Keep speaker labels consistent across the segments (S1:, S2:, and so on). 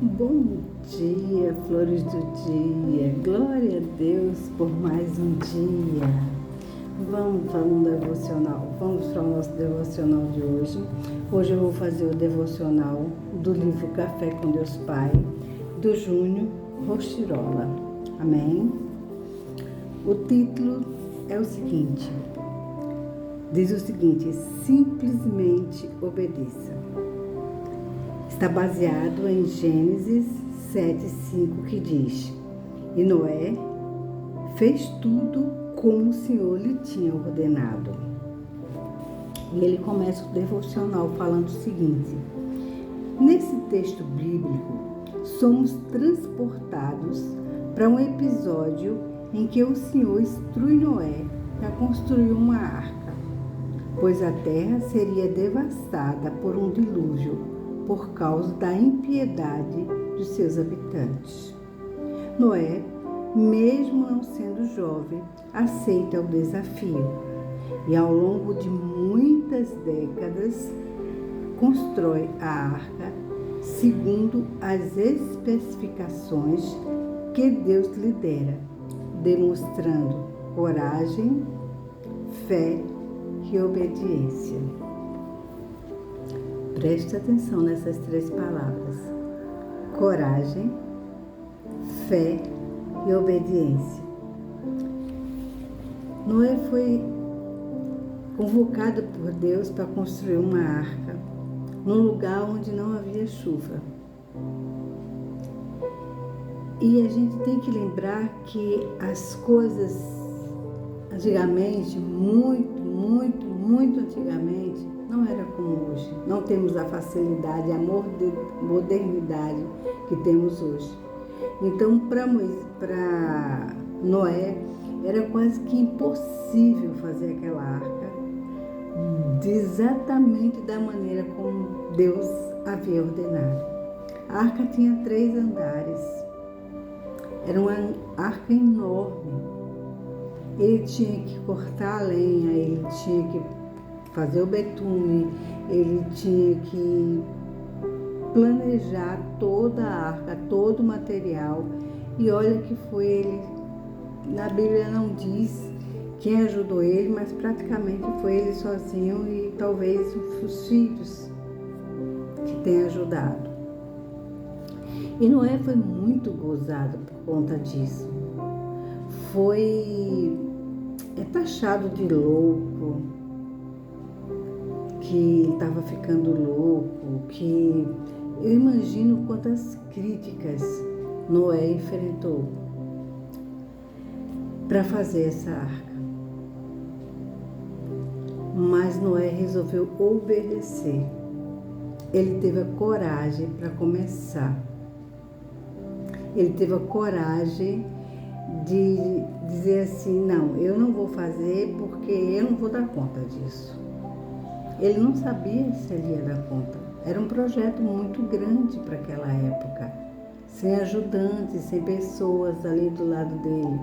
S1: Bom dia, flores do dia. Glória a Deus por mais um dia. Vamos para um devocional. Vamos para o nosso devocional de hoje. Hoje eu vou fazer o devocional do livro Café com Deus Pai, do Júnior Rostirola. Amém? O título é o seguinte. Diz o seguinte: simplesmente obedeça. Está baseado em Gênesis 7:5, que diz: E Noé fez tudo como o Senhor lhe tinha ordenado. E ele começa o devocional falando o seguinte: nesse texto bíblico, somos transportados para um episódio em que o Senhor instrui Noé a construir uma arca, pois a terra seria devastada por um dilúvio por causa da impiedade dos seus habitantes. Noé, mesmo não sendo jovem, aceita o desafio e, ao longo de muitas décadas, constrói a arca segundo as especificações que Deus lhe dera, demonstrando coragem, fé e obediência. Preste atenção nessas três palavras: coragem, fé e obediência. Noé foi convocado por Deus para construir uma arca num lugar onde não havia chuva. E a gente tem que lembrar que as coisas antigamente, muito antigamente, não era como hoje. Não temos a facilidade, a modernidade que temos hoje. Então, para Noé, era quase que impossível fazer aquela arca exatamente da maneira como Deus havia ordenado. A arca tinha 3 andares. Era uma arca enorme. Ele tinha que cortar a lenha, ele tinha que fazer o betume, ele tinha que planejar toda a arca, todo o material. E olha que foi ele, na Bíblia não diz quem ajudou ele, mas praticamente foi ele sozinho e talvez os filhos que tenham ajudado. E Noé foi muito gozado por conta disso. É taxado de louco, que estava ficando louco, que eu imagino quantas críticas Noé enfrentou para fazer essa arca. Mas Noé resolveu obedecer. Ele teve a coragem para começar. Ele teve a coragem de dizer assim: não, eu não vou fazer porque eu não vou dar conta disso. Ele não sabia se ele ia dar conta. Era um projeto muito grande para aquela época, sem ajudantes, sem pessoas ali do lado dele.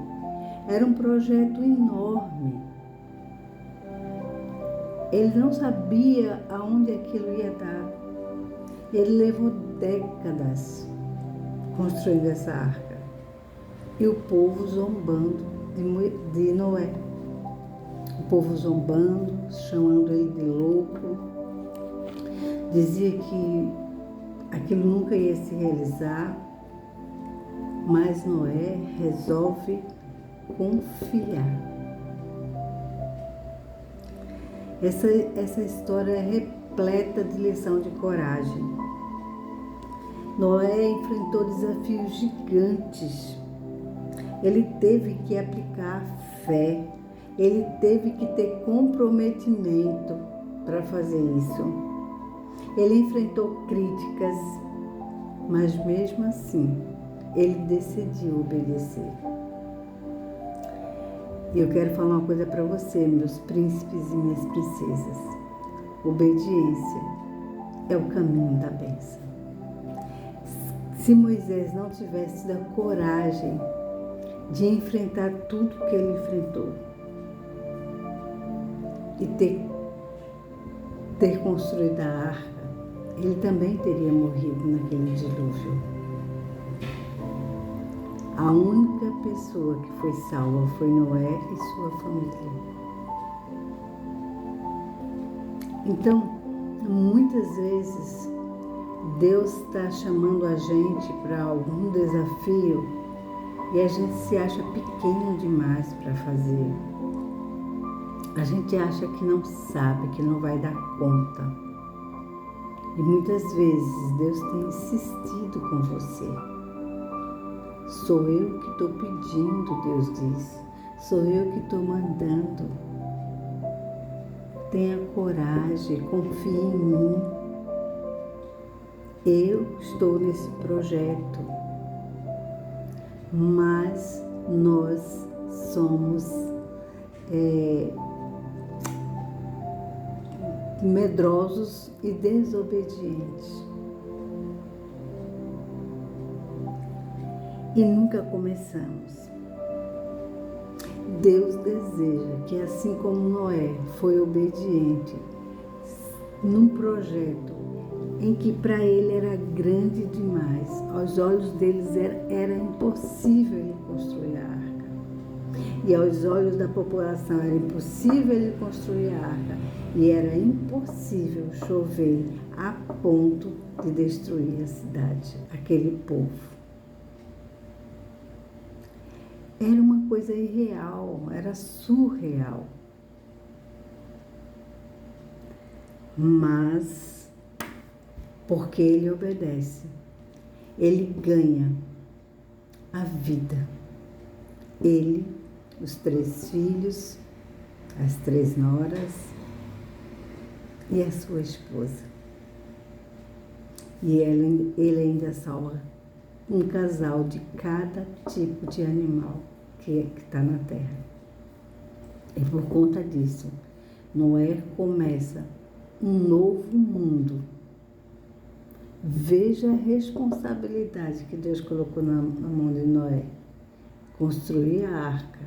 S1: Era um projeto enorme. Ele não sabia aonde aquilo ia dar. Ele levou décadas construindo essa arca. E o povo zombando de Noé. O povo zombando, chamando ele de louco. Dizia que aquilo nunca ia se realizar. Mas Noé resolve confiar. Essa história é repleta de lição de coragem. Noé enfrentou desafios gigantes. Ele teve que aplicar fé. Ele teve que ter comprometimento para fazer isso. Ele enfrentou críticas, mas mesmo assim, ele decidiu obedecer. E eu quero falar uma coisa para você, meus príncipes e minhas princesas. Obediência é o caminho da bênção. Se Moisés não tivesse tido a coragem de enfrentar tudo que ele enfrentou e ter construído a arca, ele também teria morrido naquele dilúvio. A única pessoa que foi salva foi Noé e sua família. Então, muitas vezes, Deus está chamando a gente para algum desafio e a gente se acha pequeno demais para fazer. A gente acha que não sabe, que não vai dar conta. E muitas vezes Deus tem insistido com você. Sou eu que estou pedindo, Deus diz. Sou eu que estou mandando. Tenha coragem, confie em mim. Eu estou nesse projeto. Mas nós somos medrosos e desobedientes. E nunca começamos. Deus deseja que, assim como Noé foi obediente num projeto em que para ele era grande demais, aos olhos deles era impossível ele construir a arca. E aos olhos da população era impossível ele construir a arca. E era impossível chover a ponto de destruir a cidade, aquele povo. Era uma coisa irreal, era surreal. Mas, porque ele obedece, ele ganha a vida. Ele, os 3 filhos, as 3 noras e a sua esposa. E ele ainda salva um casal de cada tipo de animal que está na terra. E por conta disso, Noé começa um novo mundo. Veja a responsabilidade que Deus colocou na mão de Noé. Construir a arca.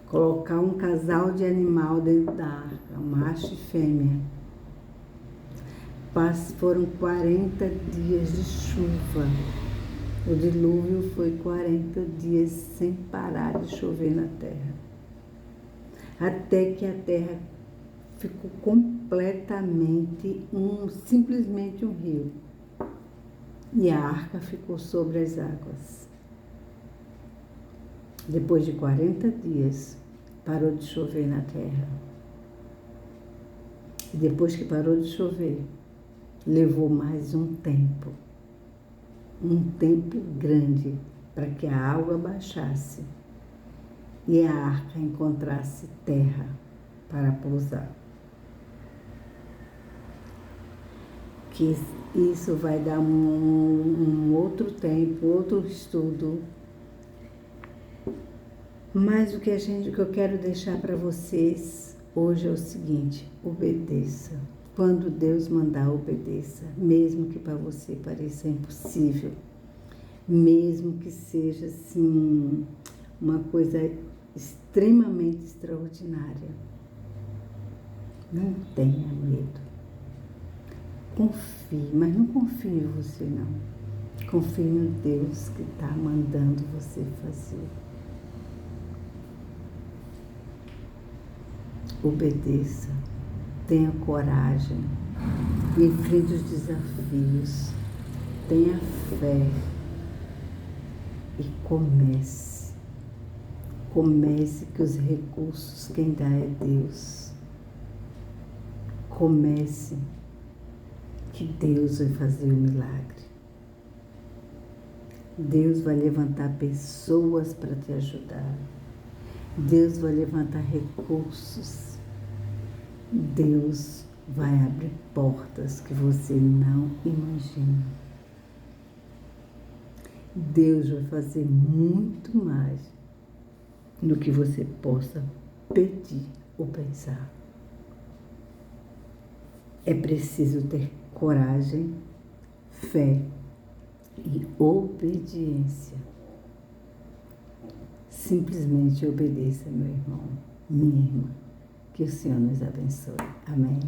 S1: Colocar um casal de animal dentro da arca, um macho e fêmea. Foram 40 dias de chuva. O dilúvio foi 40 dias sem parar de chover na terra. Até que a terra ficou completamente simplesmente um rio. E a arca ficou sobre as águas. Depois de 40 dias, parou de chover na terra. E depois que parou de chover, levou mais um tempo grande para que a água baixasse e a arca encontrasse terra para pousar. Que isso vai dar um outro tempo, outro estudo. Mas o que eu quero deixar para vocês hoje é o seguinte: obedeça. Quando Deus mandar, obedeça, mesmo que para você pareça impossível, mesmo que seja assim uma coisa extremamente extraordinária. Não tenha medo. Confie, mas não confie em você não. Confie no Deus que está mandando você fazer. Obedeça. Tenha coragem, enfrente os desafios, tenha fé e comece. Comece, que os recursos quem dá é Deus. Comece, que Deus vai fazer o milagre. Deus vai levantar pessoas para te ajudar. Deus vai levantar recursos. Deus vai abrir portas que você não imagina. Deus vai fazer muito mais do que você possa pedir ou pensar. É preciso ter coragem, fé e obediência. Simplesmente obedeça, meu irmão, minha irmã. Que o Senhor nos abençoe. Amém.